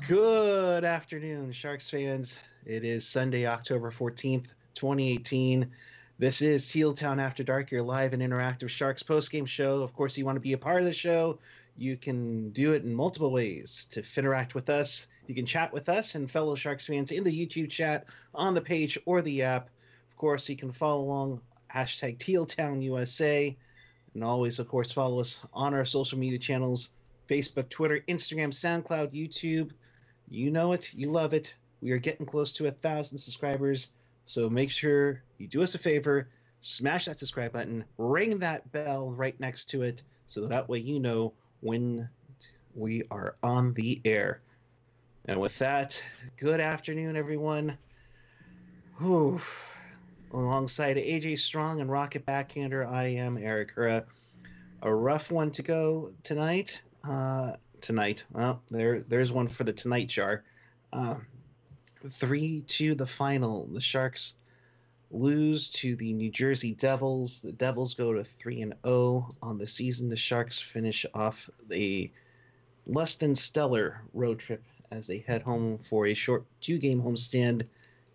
Good afternoon, Sharks fans. It is Sunday, October 14th, 2018. This is Teal Town After Dark, your live and interactive Sharks postgame show. Of course, you want to be a part of the show. You can do it in multiple ways to interact with us. You can chat with us and fellow Sharks fans in the YouTube chat, on the page, or the app. Of course, you can follow along hashtag TealTownUSA. And always, of course, follow us on our social media channels, Facebook, Twitter, Instagram, SoundCloud, YouTube. You know it. You love it. We are getting close to 1,000 subscribers. So make sure you do us a favor, smash that subscribe button, ring that bell right next to it, so that way you know when we are on the air. And with that, good afternoon, everyone. Whew. Alongside AJ Strong and Rocket Backhander, I am Eric Hura. A rough one to go tonight. Well, there's one for the tonight jar. 3-2 the final. The Sharks lose to the New Jersey Devils. The Devils go to 3-0 on the season. The Sharks finish off a less than stellar road trip as they head home for a short 2-game homestand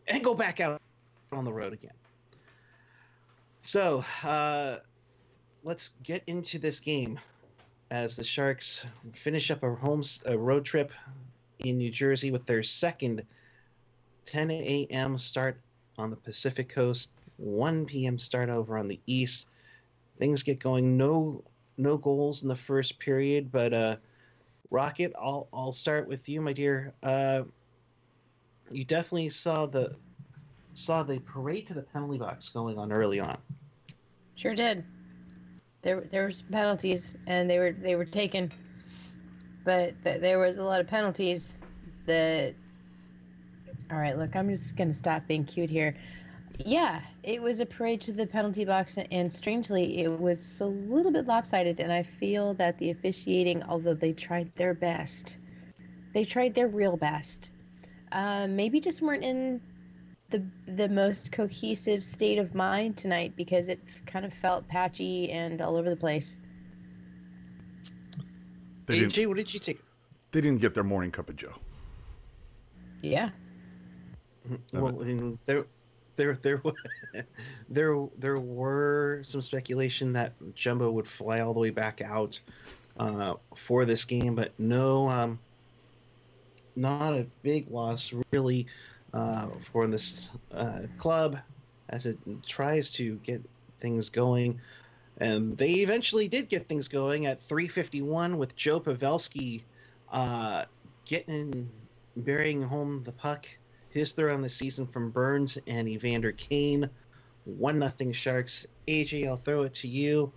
and go back out on the road again. So let's get into this game as the Sharks finish up a road trip in New Jersey with their second 10 a.m. start on the Pacific Coast, 1 p.m. start over on the East. Things get going. No goals in the first period, but Rocket, I'll start with you, my dear. You definitely saw the parade to the penalty box going on early on. Sure did. There were some penalties, and they were taken, but there was a lot of penalties that. All right, look, I'm just gonna stop being cute here. Yeah, it was a parade to the penalty box, and strangely, it was a little bit lopsided, and I feel that the officiating, although they tried their best, they tried their real best, maybe just weren't in the most cohesive state of mind tonight, because it kind of felt patchy and all over the place. AJ, what did you take? They didn't get their morning cup of Joe. Yeah. Well, there were some speculation that Jumbo would fly all the way back out for this game, but no, not a big loss really for this club as it tries to get things going. And they eventually did get things going at 3:51 with Joe Pavelski burying home the puck. His third on the season from Burns and Evander Kane. 1-0 Sharks. AJ, I'll throw it to you.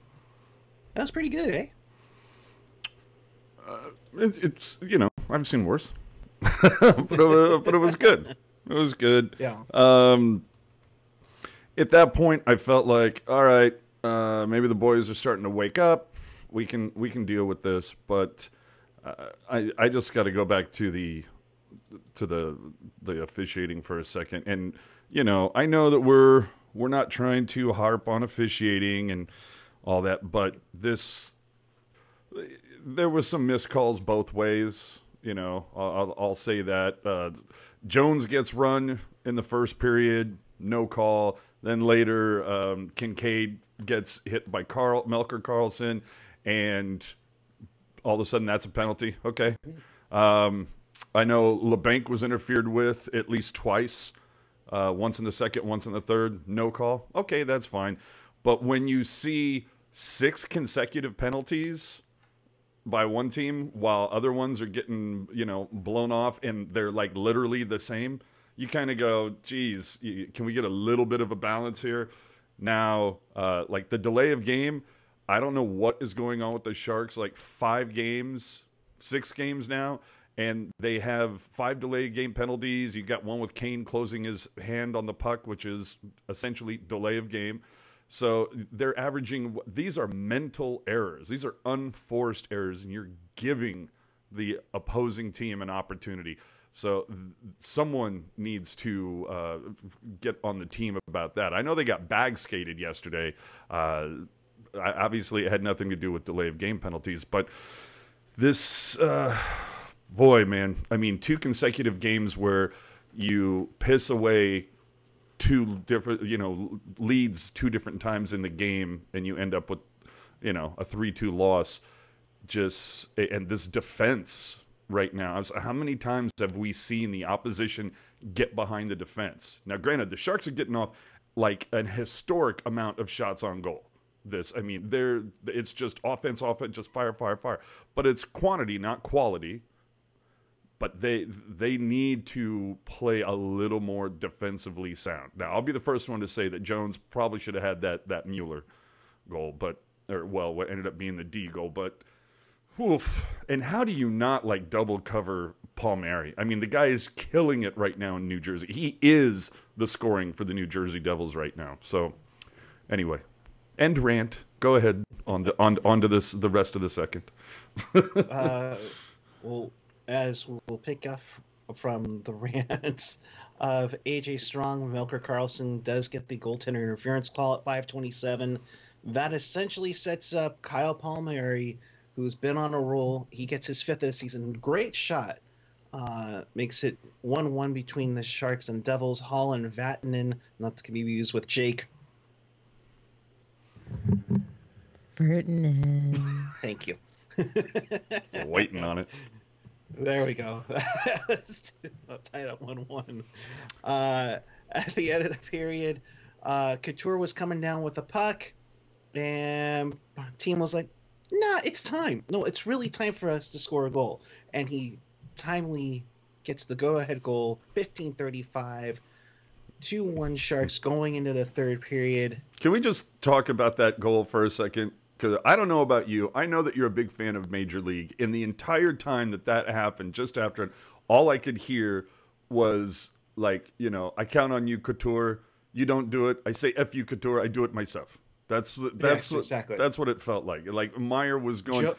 That was pretty good, eh? It's I've seen worse, but it was good. It was good. Yeah. At that point, I felt like, all right, maybe the boys are starting to wake up. We can deal with this, but I just got to go back to the officiating for a second. And I know that we're not trying to harp on officiating and all that, but there was some missed calls both ways. I'll say that Jones gets run in the first period, no call. Then later, Kincaid gets hit by Melker Karlsson, and all of a sudden that's a penalty. Okay. I know LeBanc was interfered with at least twice, once in the second, once in the third, no call. Okay, that's fine. But when you see 6 consecutive penalties by one team while other ones are getting, blown off and they're like literally the same, you kind of go, geez, can we get a little bit of a balance here? Now, like the delay of game, I don't know what is going on with the Sharks, like 5 games, 6 games now, and they have 5 delayed game penalties. You got one with Kane closing his hand on the puck, which is essentially delay of game. So they're averaging, these are mental errors. These are unforced errors, and you're giving the opposing team an opportunity. So someone needs to get on the team about that. I know they got bag skated yesterday. Obviously, it had nothing to do with delay of game penalties, but this boy, man. I mean, 2 consecutive games where you piss away 2 different, leads 2 different times in the game, and you end up with, a 3-2 loss. And this defense right now. How many times have we seen the opposition get behind the defense? Now, granted, the Sharks are getting off like an historic amount of shots on goal. It's just offense, just fire. But it's quantity, not quality. But they need to play a little more defensively sound. Now, I'll be the first one to say that Jones probably should have had that Mueller goal, what ended up being the D goal. But, oof. And how do you not, double cover Palmieri? I mean, the guy is killing it right now in New Jersey. He is the scoring for the New Jersey Devils right now. So, anyway, end rant. Go ahead on to the rest of the second. Well, as we'll pick up from the rants of AJ Strong, Melker Karlsson does get the goaltender interference call at 5:27. That essentially sets up Kyle Palmieri, who's been on a roll. He gets his 5th of the season. Great shot. Makes it 1-1 between the Sharks and Devils. Hall and Vatanen, not to be used with Jake. Vatanen. Thank you. Waiting on it. There we go. Tied up 1-1. At the end of the period, Couture was coming down with the puck, and team was like, nah, it's time. No, it's really time for us to score a goal. And he timely gets the go-ahead goal, 15:35, 2-1 Sharks going into the third period. Can we just talk about that goal for a second? Because I don't know about you. I know that you're a big fan of Major League. In the entire time that happened, just after it, all I could hear was, I count on you, Couture. You don't do it. I say, F you, Couture. I do it myself. Exactly. That's what it felt like. Like, Meyer was going,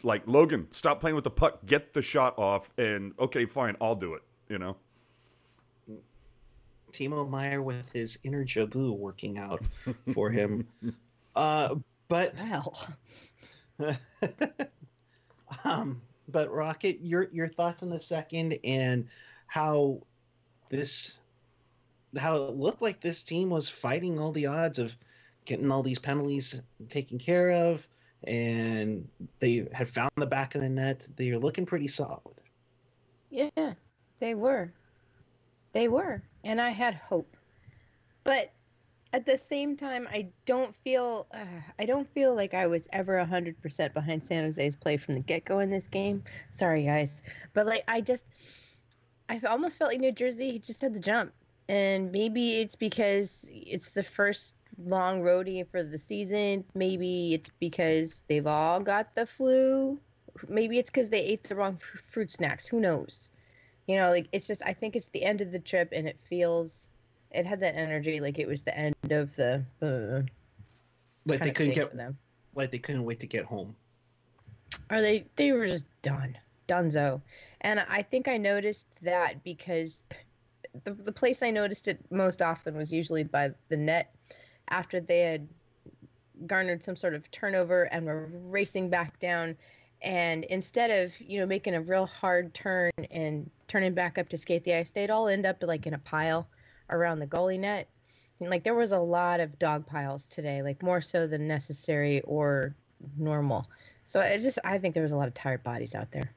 Logan, stop playing with the puck. Get the shot off. And, okay, fine, I'll do it, Timo Meyer with his inner Jabu working out for him. But but Rocket, your thoughts on the second and how it looked like this team was fighting all the odds of getting all these penalties taken care of, and they had found the back of the net. They are looking pretty solid. Yeah, they were, and I had hope, but at the same time, I don't feel like I was ever 100% behind San Jose's play from the get-go in this game. Sorry, guys, but I almost felt like New Jersey just had the jump, and maybe it's because it's the first long roadie for the season. Maybe it's because they've all got the flu. Maybe it's because they ate the wrong fruit snacks. Who knows? It's just, I think it's the end of the trip, and it had that energy like it was the end of the like they couldn't get them. Like they couldn't wait to get home. Or they were just donezo. And I think I noticed that because the place I noticed it most often was usually by the net after they had garnered some sort of turnover and were racing back down. And instead of, making a real hard turn and turning back up to skate the ice, they'd all end up in a pile around the goalie net. And, there was a lot of dog piles today, more so than necessary or normal. So I think there was a lot of tired bodies out there.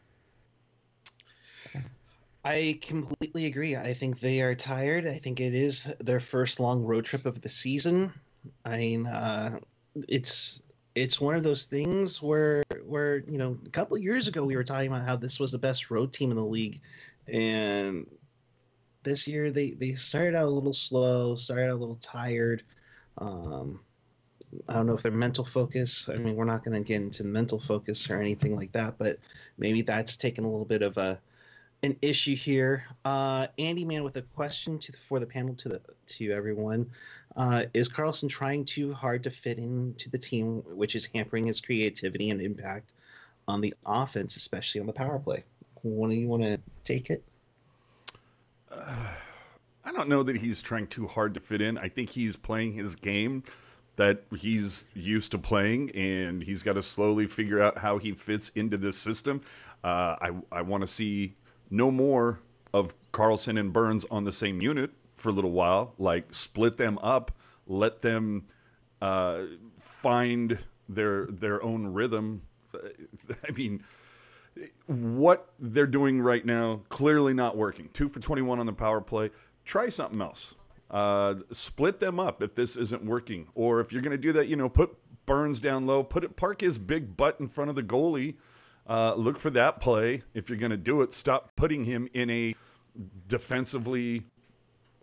I completely agree. I think they are tired. I think it is their first long road trip of the season. I mean, it's one of those things where a couple of years ago we were talking about how this was the best road team in the league, and this year they started out a little slow, started out a little tired. I don't know if their mental focus. I mean, we're not going to get into mental focus or anything like that, but maybe that's taken a little bit of an issue here. Andy Man with a question for the panel to everyone. Is Karlsson trying too hard to fit into the team, which is hampering his creativity and impact on the offense, especially on the power play? One of you want to take it? I don't know that he's trying too hard to fit in. I think he's playing his game that he's used to playing, and he's got to slowly figure out how he fits into this system. I want to see no more of Carlson and Burns on the same unit for a little while. Like, split them up, let them find their own rhythm. I mean, what they're doing right now, clearly not working. 2 for 21 on the power play. Try something else. Split them up if this isn't working. Or if you're going to do that, put Burns down low, park his big butt in front of the goalie. Look for that play. If you're going to do it, stop putting him in a defensively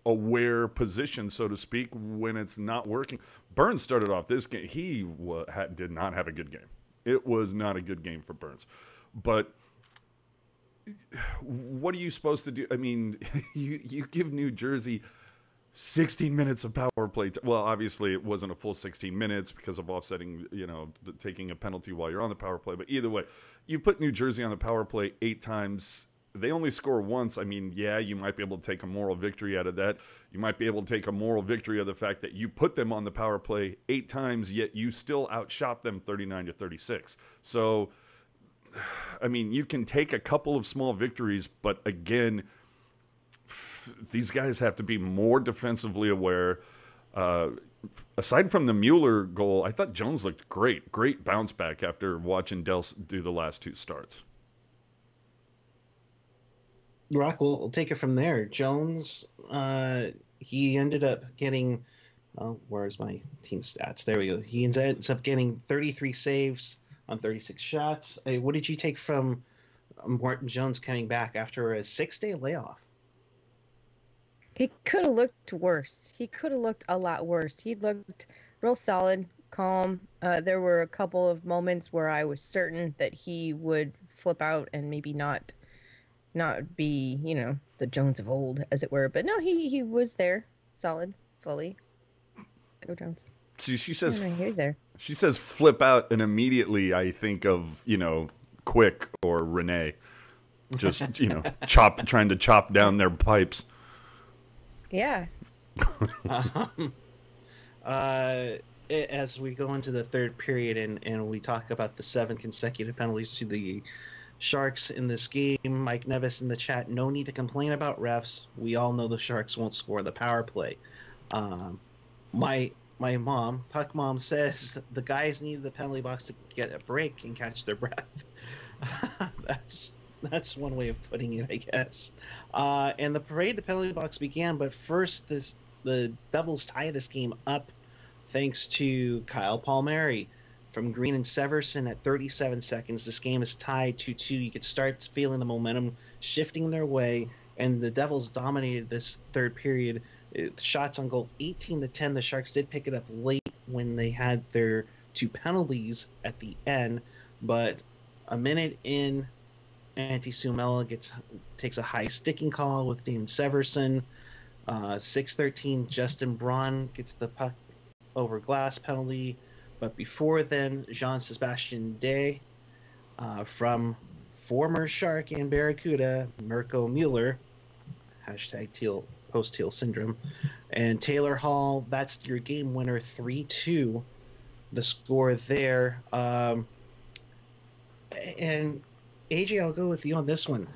aware position, so to speak, when it's not working. Burns started off this game. He did not have a good game. It was not a good game for Burns. But what are you supposed to do? I mean, you give New Jersey 16 minutes of power play. Well, obviously it wasn't a full 16 minutes because of offsetting, taking a penalty while you're on the power play. But either way, you put New Jersey on the power play 8 times. They only score once. I mean, yeah, you might be able to take a moral victory out of that. You might be able to take a moral victory of the fact that you put them on the power play 8 times, yet you still outshot them 39-36. So, I mean, you can take a couple of small victories, but again, these guys have to be more defensively aware. Aside from the Mueller goal, I thought Jones looked great. Great bounce back after watching Dels do the last 2 starts. Rock, we'll take it from there. Jones, he ended up getting, where's my team stats? There we go. He ends up getting 33 saves on 36 shots. What did you take from Martin Jones coming back after a 6-day layoff? He could have looked worse. He could have looked a lot worse. He looked real solid, calm. There were a couple of moments where I was certain that he would flip out and maybe not be, the Jones of old, as it were. But no, he was there, solid, fully. Go Jones. See, she says he's there. She says flip out, and immediately I think of, Quick or Renee. Just, trying to chop down their pipes. Yeah. As we go into the third period and we talk about the 7 consecutive penalties to the Sharks in this game, Mike Nevis in the chat, no need to complain about refs. We all know the Sharks won't score the power play. My mom, Puck Mom, says the guys need the penalty box to get a break and catch their breath. That's one way of putting it, I guess. And the parade, the penalty box began, but first the Devils tie this game up thanks to Kyle Palmieri from Green and Severson at 37 seconds. This game is tied 2-2. You could start feeling the momentum shifting their way, and the Devils dominated this third period. Shots on goal 18-10. The Sharks did pick it up late when they had their 2 penalties at the end, but a minute in, Antti Suomela takes a high sticking call with Damon Severson. 6:13, Justin Braun gets the puck over glass penalty. But before then, Jean-Sebastien Day from former Shark and Barracuda, Mirko Mueller, hashtag Teal, post-Teal syndrome, and Taylor Hall, that's your game winner, 3-2, the score there. And AJ, I'll go with you on this one.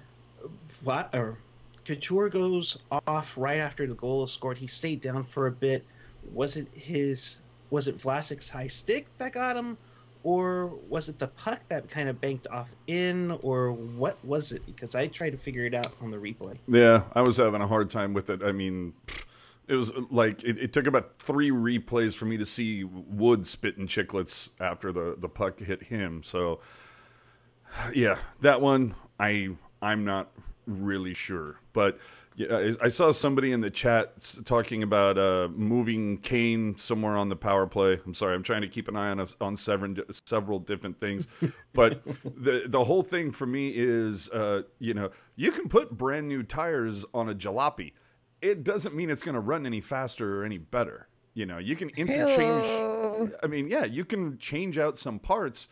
Couture goes off right after the goal is scored. He stayed down for a bit. Was it Vlasic's high stick that got him, or was it the puck that kind of banked off in, or what was it? Because I tried to figure it out on the replay. Yeah, I was having a hard time with it. I mean, it was like it took about 3 replays for me to see Wood spitting chiclets after the puck hit him. So, yeah, that one I'm not really sure, but yeah, I saw somebody in the chat talking about moving Kane somewhere on the power play. I'm sorry, I'm trying to keep an eye on several different things, but the whole thing for me is, you can put brand new tires on a jalopy. It doesn't mean it's going to run any faster or any better. You can interchange. Hello. I mean, yeah, you can change out some parts.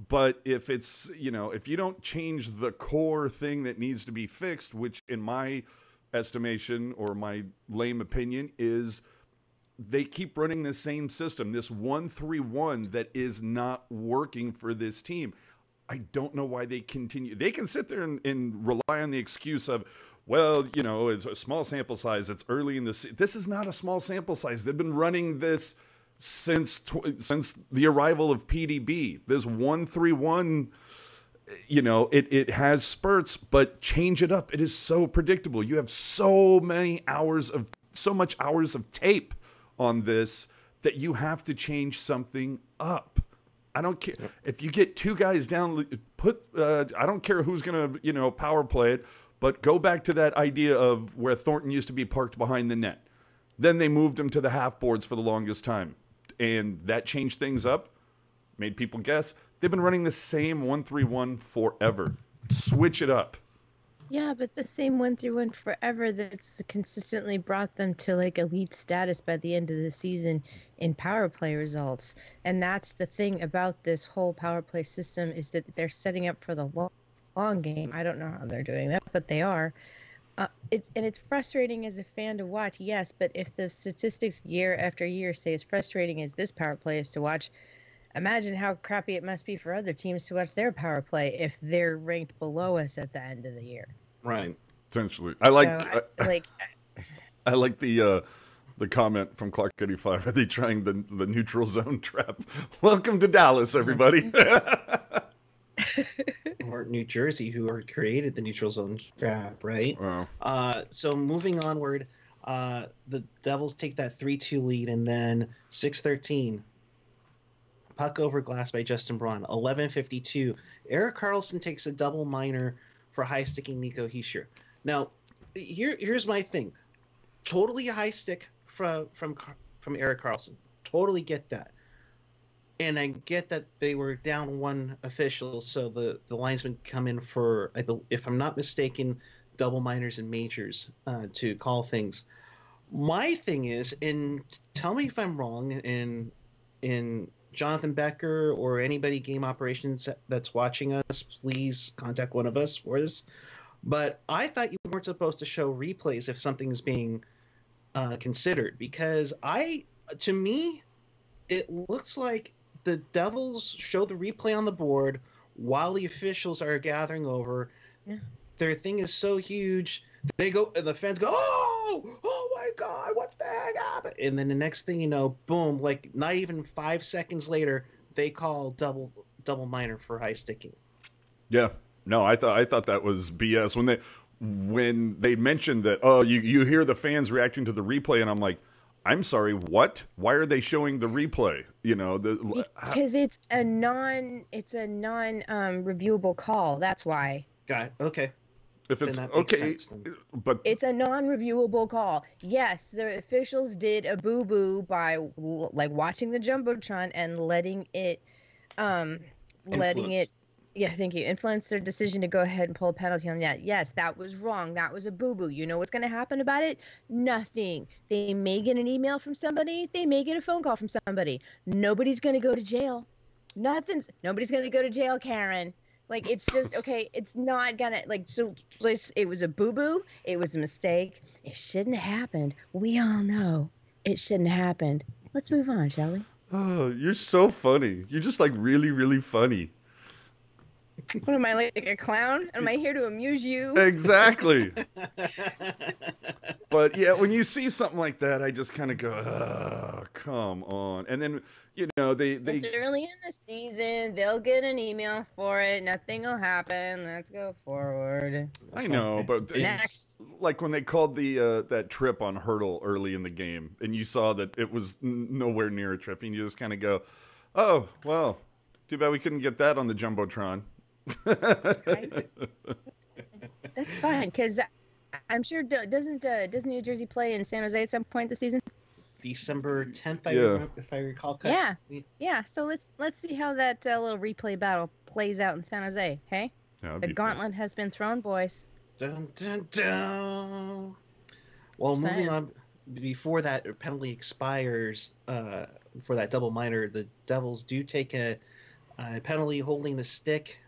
But if it's, if you don't change the core thing that needs to be fixed, which in my estimation or my lame opinion is they keep running the same system, this 1-3-1 that is not working for this team. I don't know why they continue. They can sit there and rely on the excuse of, well, you know, it's a small sample size. It's early in the This is not a small sample size. They've been running this since the arrival of PDB. This 1-3-1, you know, it has spurts, but change it up. It is so predictable. You have so much hours of tape on this that you have to change something up. I don't care if you get two guys down. I don't care who's gonna, you know, power play it, but go back to that idea of where Thornton used to be parked behind the net. Then they moved him to the half boards for the longest time, and that changed things up. Made people guess. They've been running the same 1-3-1 forever. Switch it up. Yeah, but the same 1-3-1 forever that's consistently brought them to like elite status by the end of the season in power play results. And that's the thing about this whole power play system, is that they're setting up for the long game. I don't know how they're doing that, but they are. It's frustrating as a fan to watch, yes, but if the statistics year after year say as frustrating as this power play is to watch, imagine how crappy it must be for other teams to watch their power play if they're ranked below us at the end of the year. Right. Essentially. I like the comment from Clark85. Are they trying the neutral zone trap? Welcome to Dallas, everybody. Or New Jersey, who created the neutral zone trap, right? Wow. So moving onward, the Devils take that 3-2 lead, and then 6-13. Puck over glass by Justin Braun. 11:52. Erik Karlsson takes a double minor for high sticking Nico Hischier. Now, here's my thing. Totally a high stick from Erik Karlsson. Totally get that. And I get that they were down one official, so the linesmen come in for, if I'm not mistaken, double minors and majors to call things. My thing is, and tell me if I'm wrong, in Jonathan Becker or anybody game operations that's watching us, please contact one of us for this. But I thought you weren't supposed to show replays if something's being considered, because to me, it looks like the Devils show the replay on the board while the officials are gathering over. Yeah. Their thing is so huge. The fans go, oh my God, what the heck happened? And then the next thing you know, boom, like not even 5 seconds later, they call double minor for high sticking. Yeah. No, I thought that was BS. When they mentioned that, oh, you hear the fans reacting to the replay, and I'm like, I'm sorry, what? Why are they showing the replay? You know, because it's a non reviewable call. That's why. Got it. Okay. If it's okay, but it's a non-reviewable call. Yes, the officials did a boo-boo by like watching the jumbotron and letting it, yeah, thank you, influence their decision to go ahead and pull a penalty on that. Yes, that was wrong. That was a boo-boo. You know what's going to happen about it? Nothing. They may get an email from somebody. They may get a phone call from somebody. Nobody's going to go to jail. Nobody's going to go to jail, Karen. Like, it's just, okay, it's not gonna, like, so it was a boo-boo. It was a mistake. It shouldn't have happened. We all know it shouldn't have happened. Let's move on, shall we? Oh, you're so funny. You're just, like, really, really funny. What am I, like a clown? Am I here to amuse you? Exactly. But, yeah, when you see something like that, I just kind of go, oh, come on. And then, you know, It's early in the season. They'll get an email for it. Nothing will happen. Let's go forward. I know, but Next. Like when they called the that trip on Hurdle early in the game, and you saw that it was nowhere near a trip, and you just kind of go, oh, well, too bad we couldn't get that on the Jumbotron. Right? That's fine, because I'm sure doesn't New Jersey play in San Jose at some point this season? December 10th, if I recall. Yeah. So let's see how that little replay battle plays out in San Jose. Hey, the gauntlet has been thrown, boys. Dun, dun, dun. Well, moving on. Before that penalty expires, for that double minor, the Devils do take a penalty holding the stick.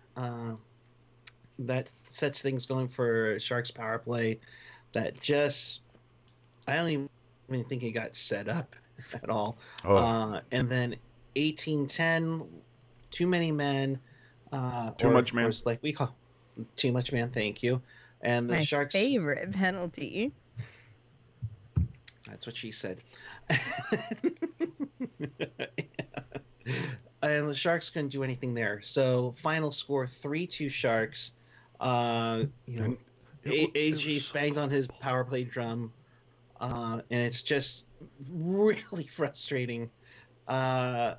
That sets things going for Sharks power play. That just, I don't even think it got set up at all. And then 18-10, too many men. Too much, man. Or like we call too much, man. Thank you. And the My Sharks. favorite penalty. That's what she said. And the Sharks couldn't do anything there. So final score 3-2 Sharks. AG banged on his power play drum, and it's just really frustrating to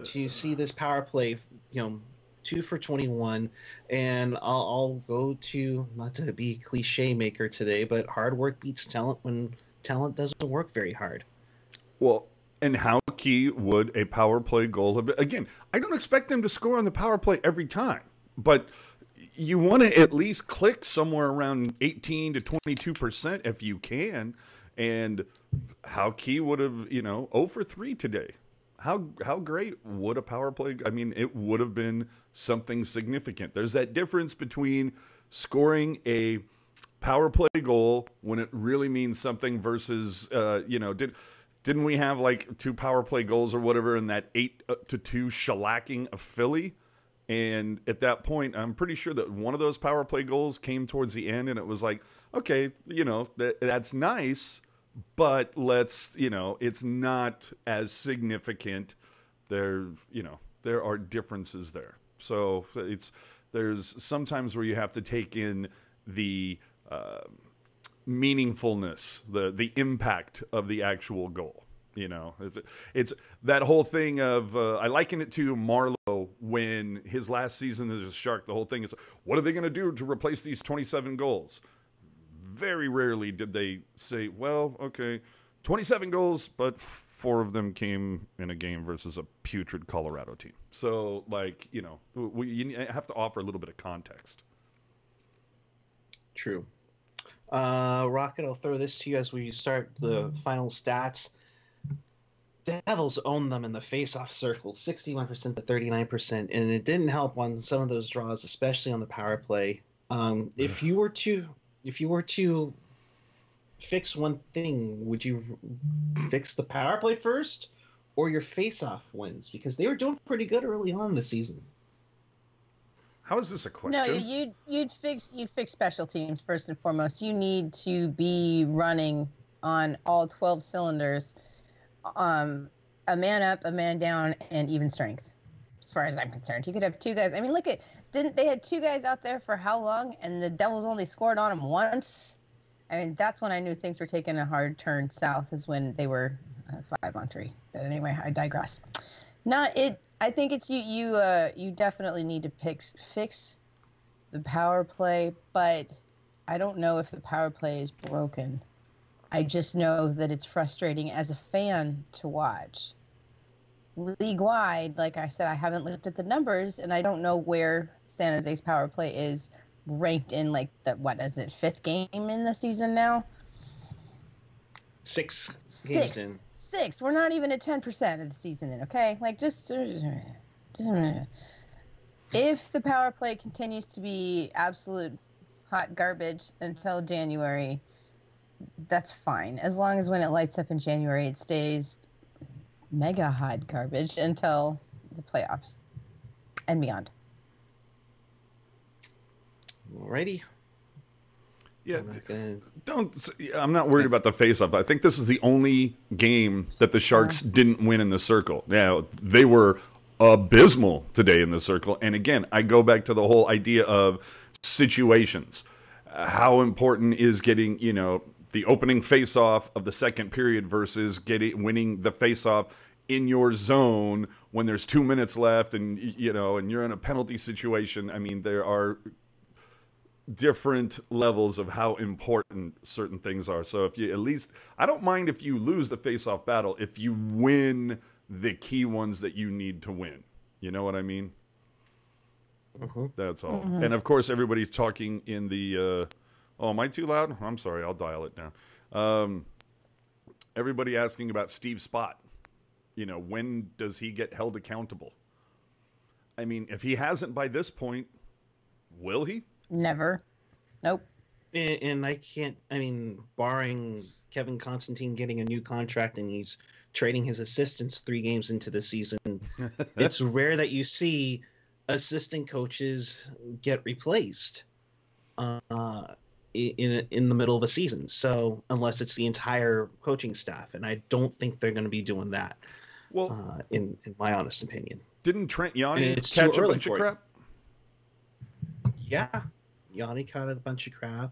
see this power play. 2 for 21, and I'll go to, not to be cliche maker today, but hard work beats talent when talent doesn't work very hard. Well, and how key would a power play goal have been? Again, I don't expect them to score on the power play every time, but you want to at least click somewhere around 18 to 22% if you can. And how key would have, 0 for 3 today? How great would a power play? I mean, it would have been something significant. There's that difference between scoring a power play goal when it really means something versus, didn't we have like 2 power play goals or whatever in that 8-2 shellacking of Philly? And at that point, I'm pretty sure that one of those power play goals came towards the end, and it was like, okay, that's nice, but let's, it's not as significant. There are differences there. So there's sometimes where you have to take in the meaningfulness, the impact of the actual goal. It's that whole thing of I liken it to Marlowe when his last season as a Shark. The whole thing is, what are they going to do to replace these 27 goals? Very rarely did they say, well, okay, 27 goals, but 4 of them came in a game versus a putrid Colorado team. So, you have to offer a little bit of context. True. Rocket, I'll throw this to you as we start the final stats. Devils own them in the face-off circle, 61% to 39%, and it didn't help on some of those draws, especially on the power play. If you were to fix one thing, would you fix the power play first, or your face-off wins? Because they were doing pretty good early on in the season. How is this a question? No, you'd fix special teams first and foremost. You need to be running on all 12 cylinders. A man up, a man down, and even strength. As far as I'm concerned, you could have 2 guys. I mean, didn't they had 2 guys out there for how long? And the Devils only scored on them once. I mean, that's when I knew things were taking a hard turn south. Is when they were 5-on-3. But anyway, I digress. I think it's you definitely need to fix the power play, but I don't know if the power play is broken. I just know that it's frustrating as a fan to watch. League-wide, like I said, I haven't looked at the numbers, and I don't know where San Jose's power play is ranked in, like, the, 5th game in the season now? 6 games in. 6. We're not even at 10% of the season in, okay? Like, just if the power play continues to be absolute hot garbage until January, that's fine. As long as when it lights up in January, it stays mega hot garbage until the playoffs and beyond. Alrighty. Yeah, I'm not worried about the face-off. I think this is the only game that the Sharks didn't win in the circle. Now, they were abysmal today in the circle. And again, I go back to the whole idea of situations. How important is getting, the opening face-off of the second period versus winning the face-off in your zone when there's 2 minutes left and you're in a penalty situation. I mean, there are different levels of how important certain things are. So if you I don't mind if you lose the face-off battle if you win the key ones that you need to win. You know what I mean? Mm-hmm. That's all. Mm-hmm. And of course, everybody's talking in the. Oh, am I too loud? I'm sorry. I'll dial it down. Everybody asking about Steve Spott. When does he get held accountable? I mean, if he hasn't by this point, will he? Never. Nope. And I can't, barring Kevin Constantine getting a new contract and he's trading his assistants 3 games into the season, it's rare that you see assistant coaches get replaced in the middle of a season. So unless it's the entire coaching staff, and I don't think they're going to be doing that. Well, in my honest opinion, didn't Trent Yanni it's catch too a early bunch of for it. crap? Yeah, Yanni caught a bunch of crap.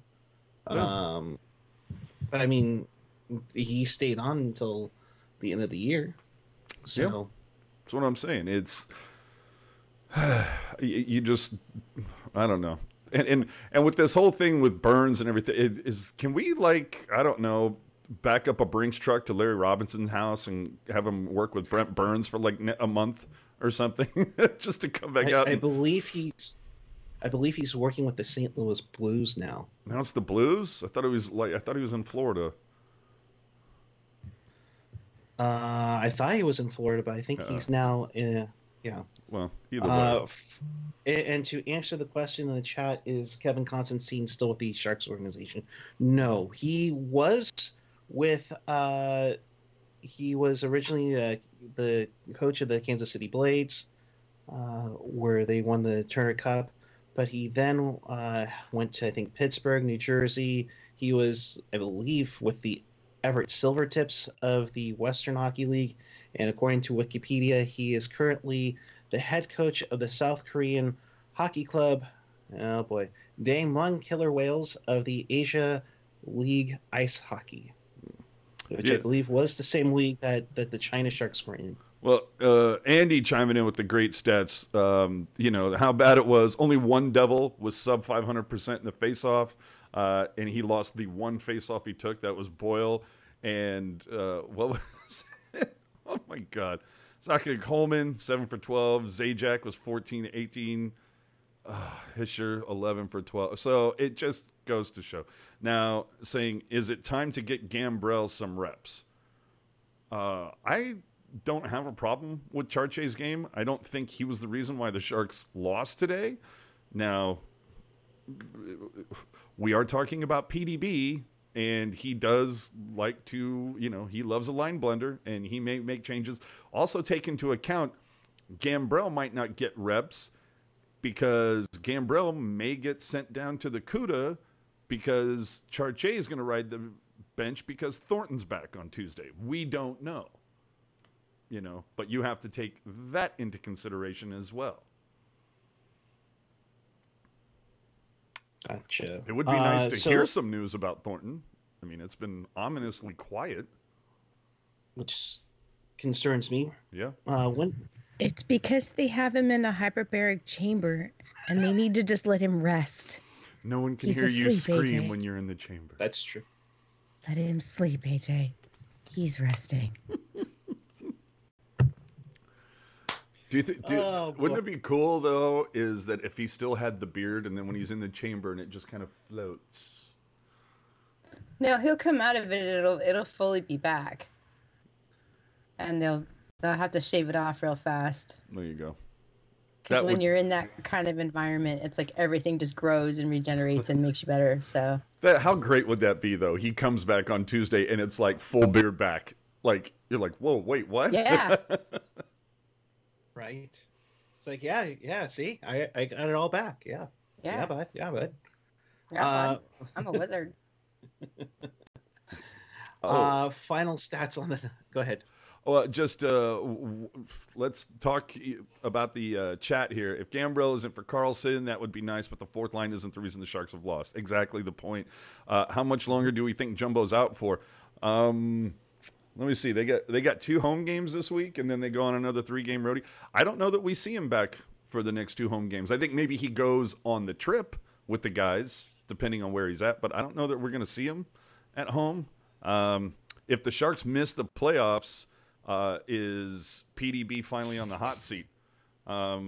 Yeah. But I mean, he stayed on until the end of the year. So Yeah. That's what I'm saying. It's you just I don't know. And with this whole thing with Burns and everything, can we, like, I don't know, back up a Brinks truck to Larry Robinson's house and have him work with Brent Burns for like a month or something just to come back out? I believe he's working with the St. Louis Blues now. Now it's the Blues? I thought he was in Florida. I thought he was in Florida, but I think he's now in. Yeah. Well, either way. And to answer the question in the chat, is Kevin Constantine still with the Sharks organization? No, he was with. He was originally the coach of the Kansas City Blades, where they won the Turner Cup. But he then went to, I think, Pittsburgh, New Jersey. He was, I believe, with the Everett Silvertips of the Western Hockey League. And according to Wikipedia, he is currently the head coach of the South Korean hockey club, oh boy, Daewon Killer Whales of the Asia League Ice Hockey, which I believe was the same league that the China Sharks were in. Well, Andy chiming in with the great stats. You know, how bad it was. Only one Devil was sub 500% in the faceoff, and he lost the one faceoff he took. That was Boyle. And what was it? Oh, my God. Zachary Coleman, 7 for 12. Zajac was 14-18. Hischer, 11 for 12. So it just goes to show. Now, saying, is it time to get Gambrell some reps? I don't have a problem with Charche's game. I don't think he was the reason why the Sharks lost today. Now, we are talking about PDB, and he does like to, you know, he loves a line blender, and he may make changes. Also take into account, Gambrell might not get reps because Gambrell may get sent down to the CUDA because Charche is going to ride the bench because Thornton's back on Tuesday. We don't know. You know, but you have to take that into consideration as well. Gotcha. It would be nice to hear some news about Thornton. I mean, it's been ominously quiet. Which concerns me. Yeah. When? It's because they have him in a hyperbaric chamber, and they need to just let him rest. No one can He's hear you asleep, scream AJ. when you're in the chamber. That's true. Let him sleep, AJ. He's resting. Do you think? Wouldn't it be cool though? Is that if he still had the beard, and then when he's in the chamber, and it just kind of floats? No, he'll come out of it. It'll fully be back, and they'll have to shave it off real fast. There you go. Because when you're in that kind of environment, it's like everything just grows and regenerates and makes you better. So how great would that be though? He comes back on Tuesday, and it's like full beard back. Like you're like, whoa, wait, what? Yeah. Right. It's like, yeah. See, I got it all back. Yeah, bud. Yeah, I'm a wizard. Final stats on the. Go ahead. Well, just let's talk about the chat here. If Gambrell isn't for Carlson, that would be nice, but the fourth line isn't the reason the Sharks have lost. Exactly the point. How much longer do we think Jumbo's out for? Let me see. They got 2 home games this week, and then they go on another 3-game roadie. I don't know that we see him back for the next 2 home games. I think maybe he goes on the trip with the guys, depending on where he's at, but I don't know that we're going to see him at home. If the Sharks miss the playoffs, is PDB finally on the hot seat? Yeah,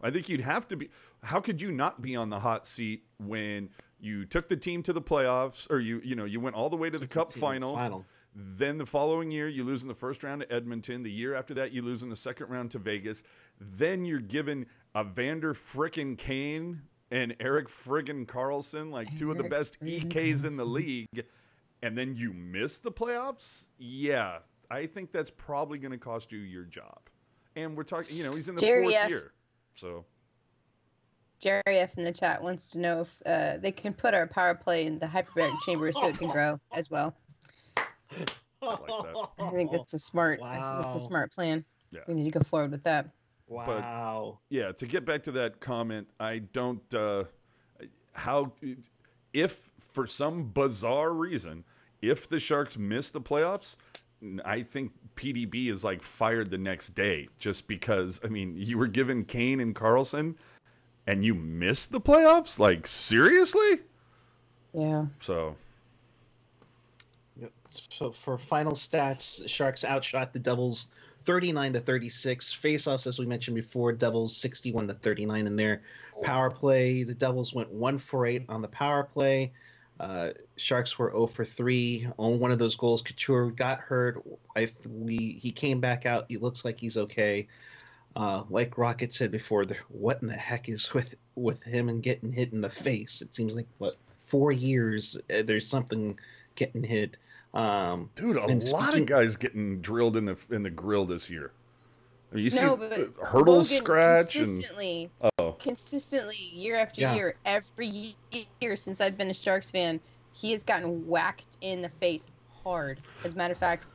I think you'd have to be. How could you not be on the hot seat when you took the team to the playoffs, or you went all the way to the Cup final? Then the following year, you lose in the first round to Edmonton. The year after that, you lose in the second round to Vegas. Then you're given a Vander frickin' Kane and Eric friggin' Carlson, like 2 of the best EKs in the league, and then you miss the playoffs? Yeah, I think that's probably going to cost you your job. and we're talking, he's in the Jerry fourth F. year. So Jerry F. in the chat wants to know if they can put our power play in the hyperbaric chamber so it can grow as well. like that. I think that's a smart. Wow. That's a smart plan. Yeah. We need to go forward with that. Wow. But, yeah, to get back to that comment, I don't. If for some bizarre reason, if the Sharks miss the playoffs, I think PDB is like fired the next day, just because. I mean, you were given Kane and Carlson, and you missed the playoffs. Like, seriously? Yeah. So. Yep. So for final stats, Sharks outshot the Devils 39-36. Faceoffs, as we mentioned before, Devils 61-39 in their power play. The Devils went 1 for 8 on the power play. Sharks were 0 for 3 on one of those goals. Couture got hurt. He came back out. He looks like he's okay. Like Rocket said before, what in the heck is with him and getting hit in the face? It seems like 4 years there's something getting hit. Dude, a lot of guys getting drilled in the grill this year. I mean, you see Hurdle's scratch consistently year after year, every year since I've been a Sharks fan, he has gotten whacked in the face hard. As a matter of fact,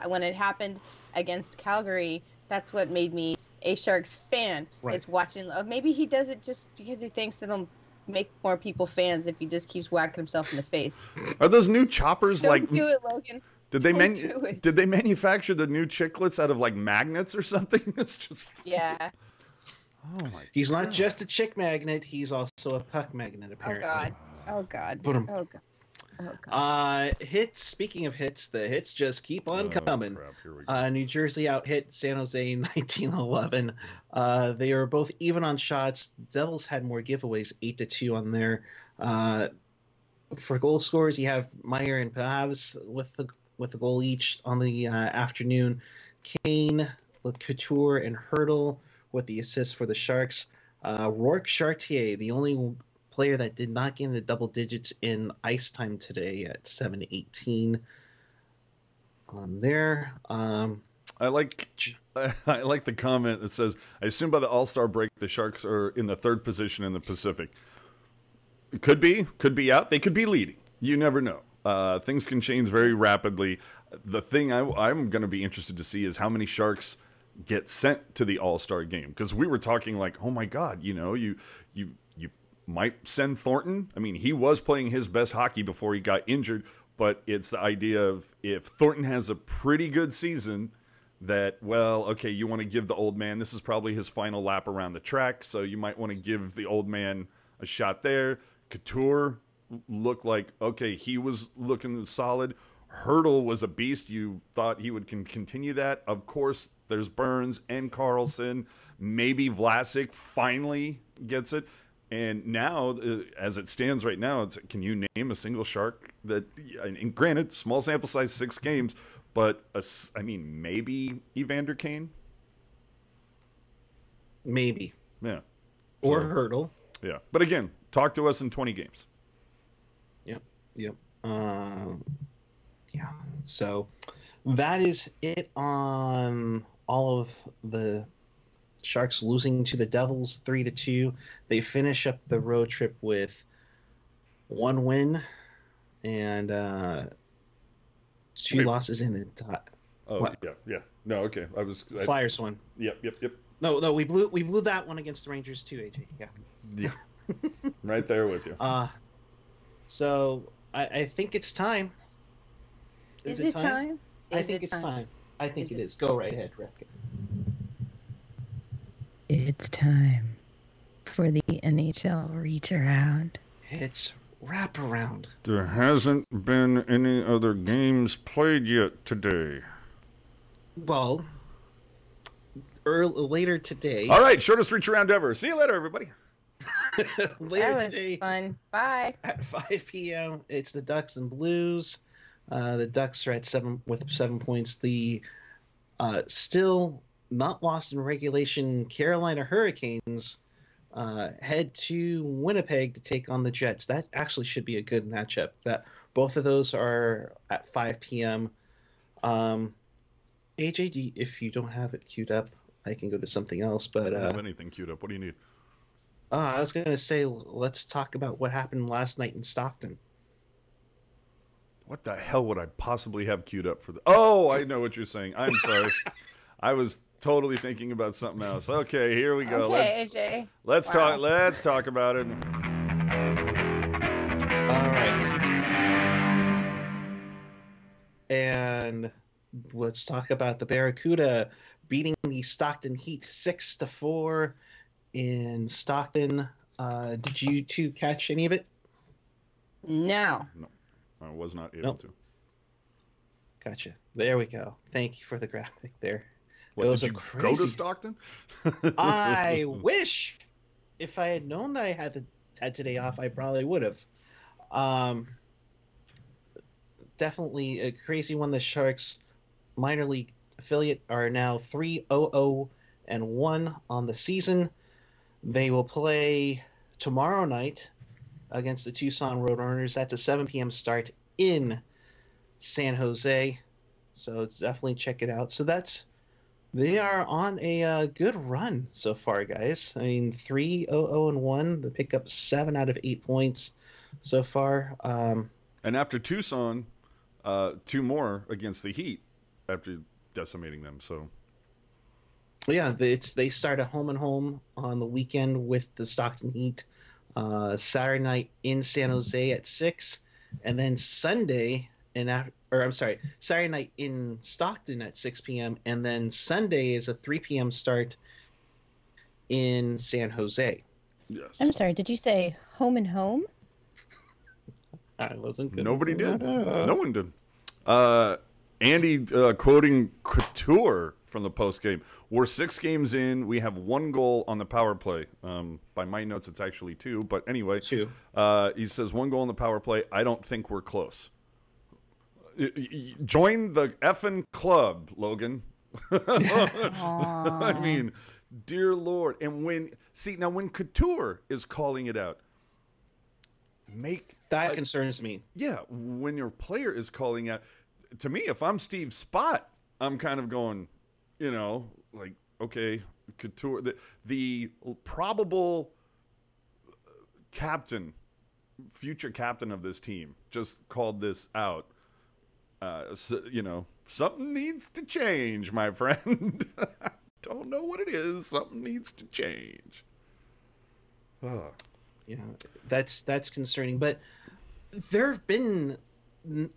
when it happened against Calgary, that's what made me a Sharks fan. Right. Is watching. Maybe he does it just because he thinks it'll make more people fans if he just keeps whacking himself in the face. Are those new choppers Don't do it, Logan. Did they manufacture the new chiclets out of like magnets or something? It's just yeah. Oh my! He's not just a chick magnet; he's also a puck magnet. Apparently. Oh god! Oh god! Hits. Speaking of hits, the hits just keep on coming. Crap. Here we go. New Jersey out hit San Jose 19-11. They are both even on shots. Devils had more giveaways, 8-2 on there. For goal scorers, you have Meyer and Pavs with the goal each on the afternoon. Kane with Couture and Hurdle with the assists for the Sharks. Rourke Chartier, the only player that did not get in the double digits in ice time today at 7-18 on there. I like the comment that says, I assume by the All-Star break the Sharks are in the 3rd position in the Pacific. It could be out. They could be leading. You never know. Things can change very rapidly. The thing I'm going to be interested to see is how many Sharks get sent to the All-Star game, because we were talking like, oh my God, you might send Thornton. I mean, he was playing his best hockey before he got injured, but it's the idea of if Thornton has a pretty good season, that, well, okay, you want to give the old man, this is probably his final lap around the track, so you might want to give the old man a shot there. Couture looked like, okay, he was looking solid. Hurdle was a beast. You thought he would continue that. Of course, there's Burns and Carlson. Maybe Vlasic finally gets it. And now, as it stands right now, can you name a single Shark that, and granted, small sample size, 6 games, but, maybe Evander Kane? Maybe. Yeah. Or Hurdle. Yeah. But again, talk to us in 20 games. Yep. Yeah. So that is it on all of the Sharks losing to the Devils 3-2. They finish up the road trip with 1 win and 2 losses in the tie. Oh, what? Yeah. No, okay. Flyers won. Yep. No, we blew that one against the Rangers too, AJ. Yeah. Right there with you. So I think it's time. Is it time? I think it's time. I think it is. Go right ahead, Rick. It's time for the NHL reach around. It's wraparound. There hasn't been any other games played yet today. Well, later today. All right, shortest reach around ever. See you later, everybody. Later that was today, fun. Bye. At 5 p.m., it's the Ducks and Blues. The Ducks are at 7 points. The still not lost in regulation Carolina Hurricanes head to Winnipeg to take on the Jets. That actually should be a good matchup. That both of those are at 5 p.m. AJ, if you don't have it queued up, I can go to something else. But I don't have anything queued up. What do you need? I was going to say, let's talk about what happened last night in Stockton. What the hell would I possibly have queued up for the? Oh, I know what you're saying. I'm sorry. I was totally thinking about something else. Okay, here we go. Okay, AJ. Let's Wow. talk. Let's talk about it. All right. And let's talk about the Barracuda beating the Stockton Heat 6-4 in Stockton. Did you two catch any of it? No. No, I was not able to. Gotcha. There we go. Thank you for the graphic there. What, It was did a you crazy... go to Stockton? I wish. If I had known that I had today off, I probably would have. Definitely a crazy one. The Sharks minor league affiliate are now 3-0-1 on the season. They will play tomorrow night against the Tucson Roadrunners. That's a 7 p.m. start in San Jose. So definitely check it out. So they are on a good run so far, guys. I mean, 3-0-1. They pick up 7 out of 8 points so far. And after Tucson, 2 more against the Heat after decimating them. So, yeah, they start a home and home on the weekend with the Stockton Heat. Saturday night in San Jose at 6, and then Saturday night in Stockton at 6 p.m. and then Sunday is a 3 p.m. start in San Jose. yes. I'm sorry, did you say home and home? I wasn't good. Nobody did. No one did. Andy quoting Couture from the post game. We're 6 games in. We have 1 goal on the power play. By my notes, it's actually 2. But anyway, 2. He says 1 goal on the power play. I don't think we're close. Join the effing club, Logan. I mean, dear Lord. And when Couture is calling it out, that concerns me. Yeah, when your player is calling out, to me, if I'm Steve Spott, I'm kind of going, like, okay, Couture, the probable future captain of this team just called this out. So, something needs to change, my friend. Don't know what it is. Something needs to change. Oh. Yeah, that's concerning. But there have been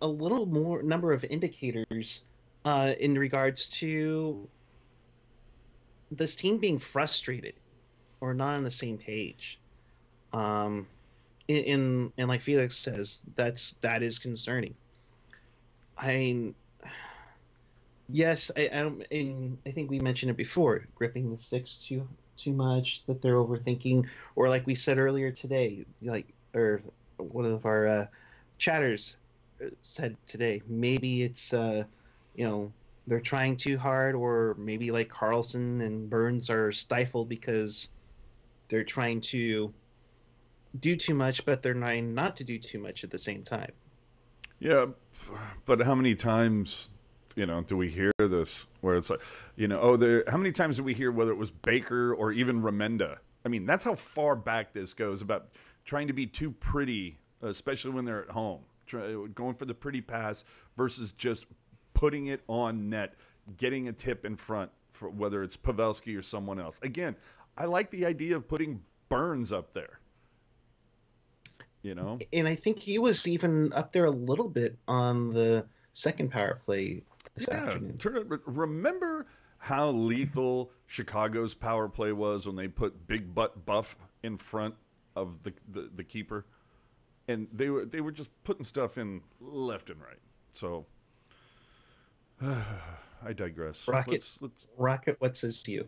a little more number of indicators in regards to this team being frustrated or not on the same page. And like Felix says, that is concerning. I mean, yes, I think we mentioned it before, gripping the sticks too much, that they're overthinking, or like we said earlier today, or one of our chatters said today, maybe it's they're trying too hard, or maybe like Carlson and Burns are stifled because they're trying to do too much, but they're trying not to do too much at the same time. Yeah, but how many times do we hear this where it's like, how many times do we hear whether it was Baker or even Remenda? I mean, that's how far back this goes about trying to be too pretty, especially when they're at home, going for the pretty pass versus just putting it on net, getting a tip in front, for whether it's Pavelski or someone else. Again, I like the idea of putting Burns up there. And I think he was even up there a little bit on the second power play this afternoon. Remember how lethal Chicago's power play was when they put Big Butt Buff in front of the keeper, and they were just putting stuff in left and right. So I digress. Rocket, what says to you?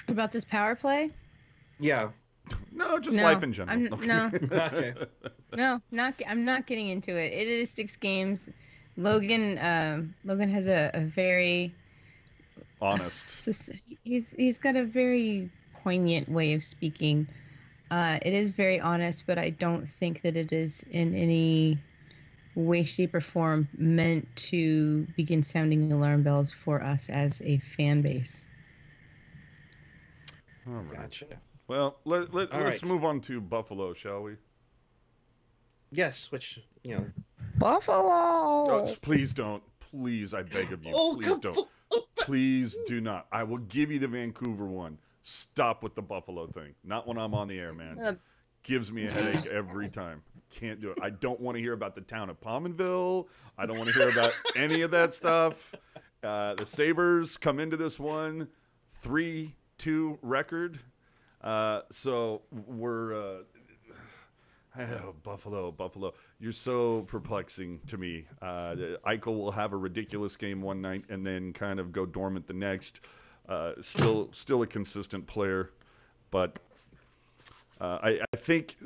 About this power play? Yeah. No, just life in general. No. Okay. No, I'm not getting into it. It is 6 games. Logan has a very honest. He's got a very poignant way of speaking. It is very honest, but I don't think that it is in any way, shape, or form meant to begin sounding alarm bells for us as a fan base. All right. Gotcha. Well, let's right. move on to Buffalo, shall we? Yes, which, Buffalo! Please don't. Please, I beg of you. Oh, Please don't. Please do not. I will give you the Vancouver one. Stop with the Buffalo thing. Not when I'm on the air, man. Gives me a headache every time. Can't do it. I don't want to hear about the town of Pominville. I don't want to hear about any of that stuff. The Sabres come into this one 3-2 record. So we're Buffalo. You're so perplexing to me. Eichel will have a ridiculous game one night and then kind of go dormant the next. Still a consistent player, but I think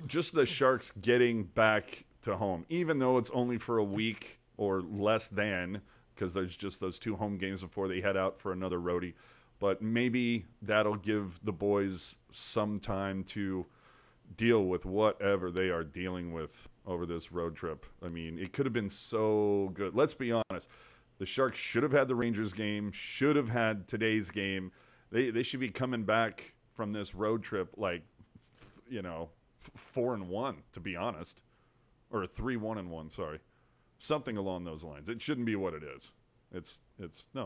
just the Sharks getting back to home, even though it's only for a week or less than, because there's just those 2 home games before they head out for another roadie. But maybe that'll give the boys some time to deal with whatever they are dealing with over this road trip. I mean, it could have been so good. Let's be honest. The Sharks should have had the Rangers game, should have had today's game. They should be coming back from this road trip like, 4-1, to be honest. Or 3-1-1, sorry. Something along those lines. It shouldn't be what it is. It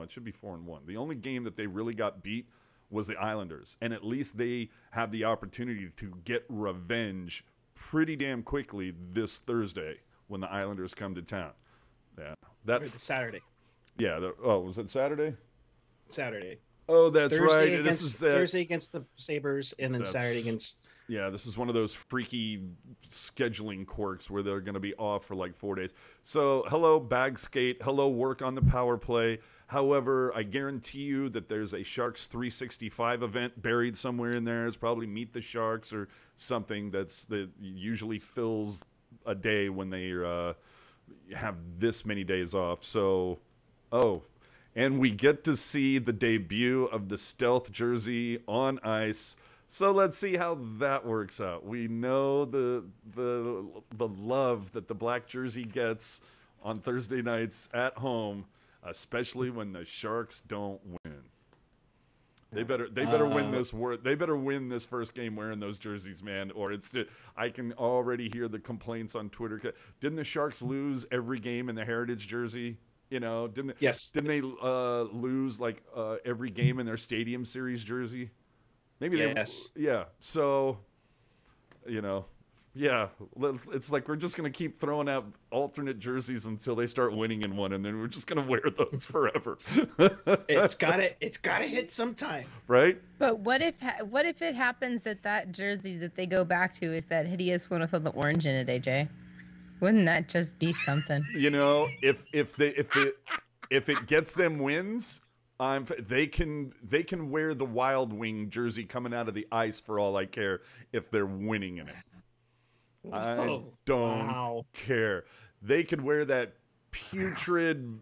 should be 4-1. The only game that they really got beat was the Islanders, and at least they have the opportunity to get revenge pretty damn quickly this Thursday when the Islanders come to town. Yeah, that's Saturday. Yeah. Was it Saturday? Saturday. Oh, that's Thursday right. Against, this is Thursday against the Sabres, and then Saturday against. Yeah, this is one of those freaky scheduling quirks where they're going to be off for like 4 days. So, hello, bag skate. Hello, work on the power play. However, I guarantee you that there's a Sharks 365 event buried somewhere in there. It's probably Meet the Sharks or something that usually fills a day when they have this many days off. So, and we get to see the debut of the stealth jersey on ice. So let's see how that works out. We know the love that the black jersey gets on Thursday nights at home, especially when the Sharks don't win. They better win this. They better win this first game wearing those jerseys, man. Or I can already hear the complaints on Twitter. Didn't the Sharks lose every game in the Heritage jersey? Didn't they lose like every game in their Stadium Series jersey? Maybe yes. Yeah. So, it's like we're just going to keep throwing out alternate jerseys until they start winning in one, and then we're just going to wear those forever. It's gotta hit sometime, right? But what if it happens that jersey that they go back to is that hideous one with all the orange in it, AJ? Wouldn't that just be something? If it gets them wins. They can wear the Wild Wing jersey coming out of the ice for all I care if they're winning in it. I don't care. They could wear that putrid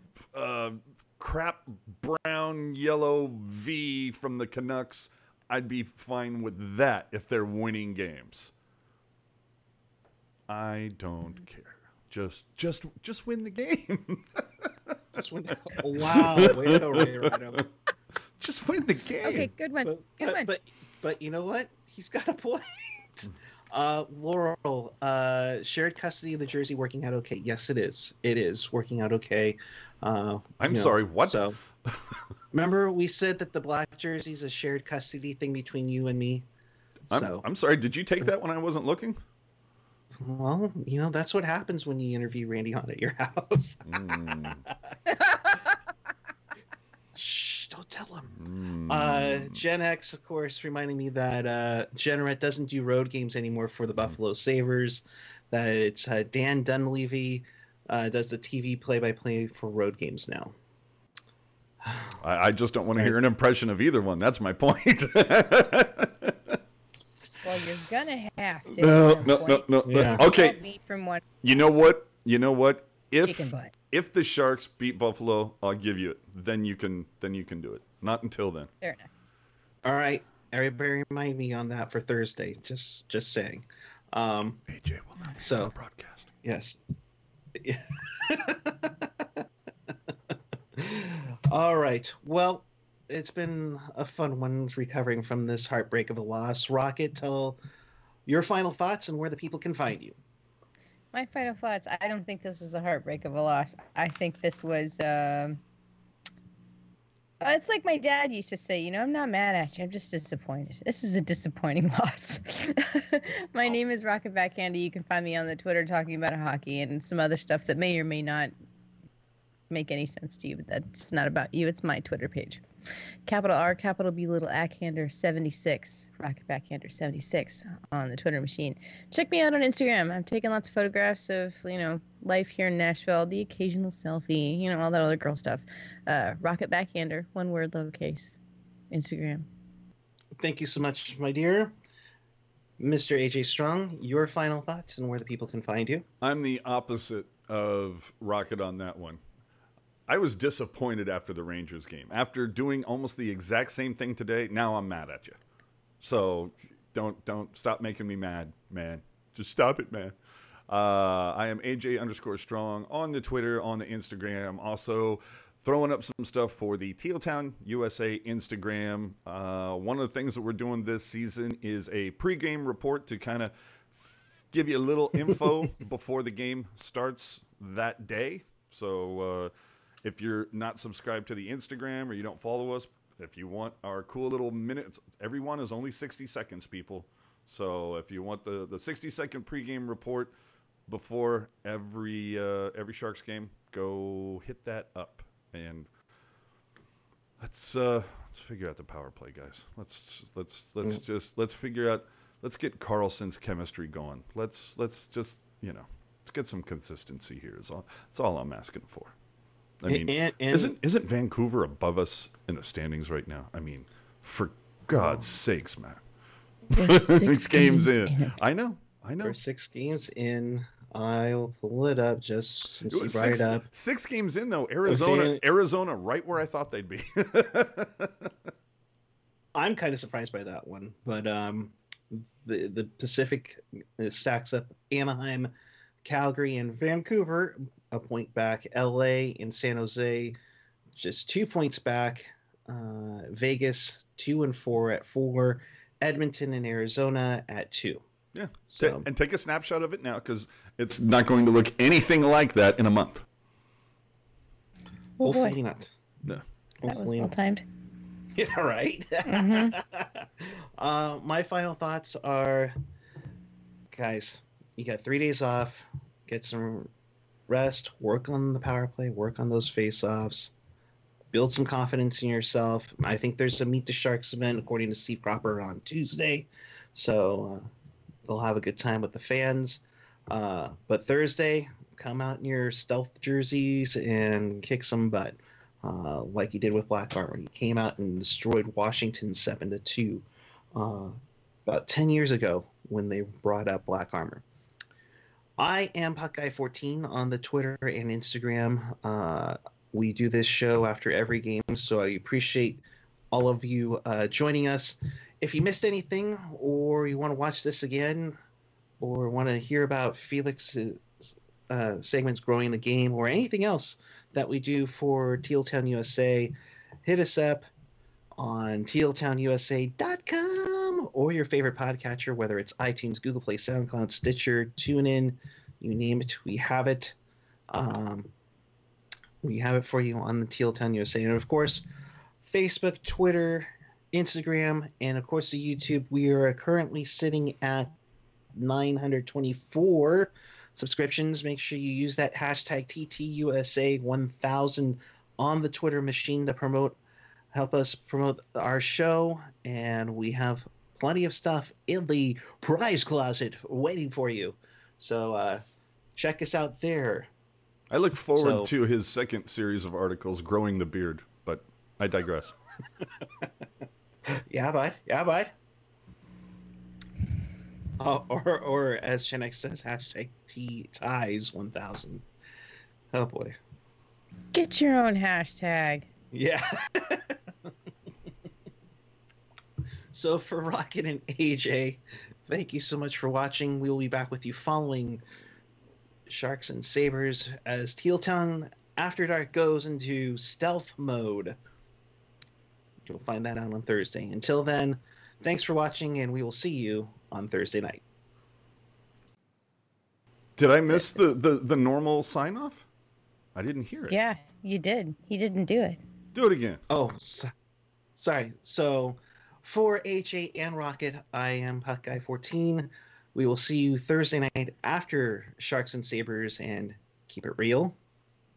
crap brown yellow V from the Canucks. I'd be fine with that if they're winning games. I don't care. Just win the game. Wow, way to go, Ray. Just win the game. Okay, good one. But you know what? He's got a point. Laurel, shared custody of the jersey working out okay? Yes, it is. It is working out okay. I'm sorry, what? So, remember we said that the black jersey's a shared custody thing between you and me? I'm sorry, did you take that when I wasn't looking? Well, that's what happens when you interview Randy Hahn at your house. Shh, don't tell him. Gen X, of course, reminding me that Generette doesn't do road games anymore for the Buffalo Sabres. That it's Dan Dunleavy does the TV play-by-play for road games now. I just don't want to hear an impression of either one. That's my point. Well, you're gonna have to. No. Yeah. Okay. From one. You know what? Chicken If the Sharks beat Buffalo, I'll give you it. Then you can do it. Not until then. Fair enough. All right. Everybody remind me on that for Thursday. Just saying. AJ will not be on the broadcast. Yes. All right. Well, it's been a fun one recovering from this heartbreak of a loss. Rocket, tell your final thoughts and where the people can find you. My final thoughts. I don't think this was a heartbreak of a loss. I think this was. It's like my dad used to say, I'm not mad at you. I'm just disappointed. This is a disappointing loss. My name is Rocket Backhander. You can find me on the Twitter talking about hockey and some other stuff that may or may not make any sense to you, but that's not about you. It's my Twitter page. Capital R, capital B, little Ackhander 76, Rocket Backhander 76 on the Twitter machine. Check me out on Instagram. I'm taking lots of photographs of, life here in Nashville, the occasional selfie, all that other girl stuff. Rocket Backhander, one word, lowercase, Instagram. Thank you so much, my dear. Mr. AJ Strong, your final thoughts and where the people can find you. I'm the opposite of Rocket on that one. I was disappointed after the Rangers game. After doing almost the exact same thing today, now I'm mad at you. So don't stop making me mad, man. Just stop it, man. I am AJ_Strong on the Twitter, on the Instagram. Also throwing up some stuff for the Teal Town USA Instagram. One of the things that we're doing this season is a pregame report to kind of give you a little info before the game starts that day. So if you're not subscribed to the Instagram or you don't follow us, if you want our cool little minutes, every one is only 60 seconds, people. So if you want the 60-second pregame report before every Sharks game, go hit that up. And let's figure out the power play, guys. Let's figure out. Let's get Carlson's chemistry going. Let's just let's get some consistency here. That's all I'm asking for. I mean, isn't Vancouver above us in the standings right now? I mean, for God's sakes, man. 6 games in. I know. We're 6 games in. I'll pull it up just since you brought it up. 6 games in, though. Arizona, right where I thought they'd be. I'm kind of surprised by that one, but the Pacific stacks up Anaheim, Calgary, and Vancouver a point back. LA and San Jose just 2 points back. Vegas 2 and 4 at 4. Edmonton and Arizona at 2. Yeah, so, and take a snapshot of it now because it's not going to look anything like that in a month. Hopefully not. No. That was well timed. Yeah, right. Mm-hmm. My final thoughts are, guys, you got 3 days off. Get some rest. Work on the power play. Work on those face-offs. Build some confidence in yourself. I think there's a Meet the Sharks event, according to Steve Cropper, on Tuesday. So they'll have a good time with the fans. But Thursday, come out in your stealth jerseys and kick some butt, like you did with Black Armor. You came out and destroyed Washington 7-2 about 10 years ago when they brought up Black Armor. I am PuckGuy14 on the Twitter and Instagram. We do this show after every game, so I appreciate all of you joining us. If you missed anything or you want to watch this again or want to hear about Felix's segments growing the game or anything else that we do for Teal Town USA, hit us up on tealtownusa.com or your favorite podcatcher, whether it's iTunes, Google Play, SoundCloud, Stitcher, TuneIn, you name it, we have it. We have it for you on the Teal Town USA. And, of course, Facebook, Twitter, Instagram, and, of course, the YouTube. We are currently sitting at 924 subscriptions. Make sure you use that hashtag TTUSA1000 on the Twitter machine to help us promote our show. And we have plenty of stuff in the prize closet waiting for you. So check us out there. I look forward to his second series of articles, Growing the Beard, but I digress. Yeah, bud. Or as Gen X says, hashtag TTIES1000. Oh, boy. Get your own hashtag. Yeah. So for Rocket and AJ, thank you so much for watching. We will be back with you following Sharks and Sabres as Teal Town After Dark goes into stealth mode. You'll find that out on Thursday. Until then, thanks for watching, and we will see you on Thursday night. Did I miss the normal sign off? I didn't hear it. Yeah, you did. He didn't do it. Do it again. Oh, sorry. So for HA and Rocket, I am Puck Guy 14. We will see you Thursday night after Sharks and Sabres, and keep it real,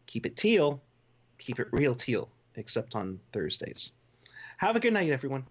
keep it teal, keep it real teal, except on Thursdays. Have a good night, everyone.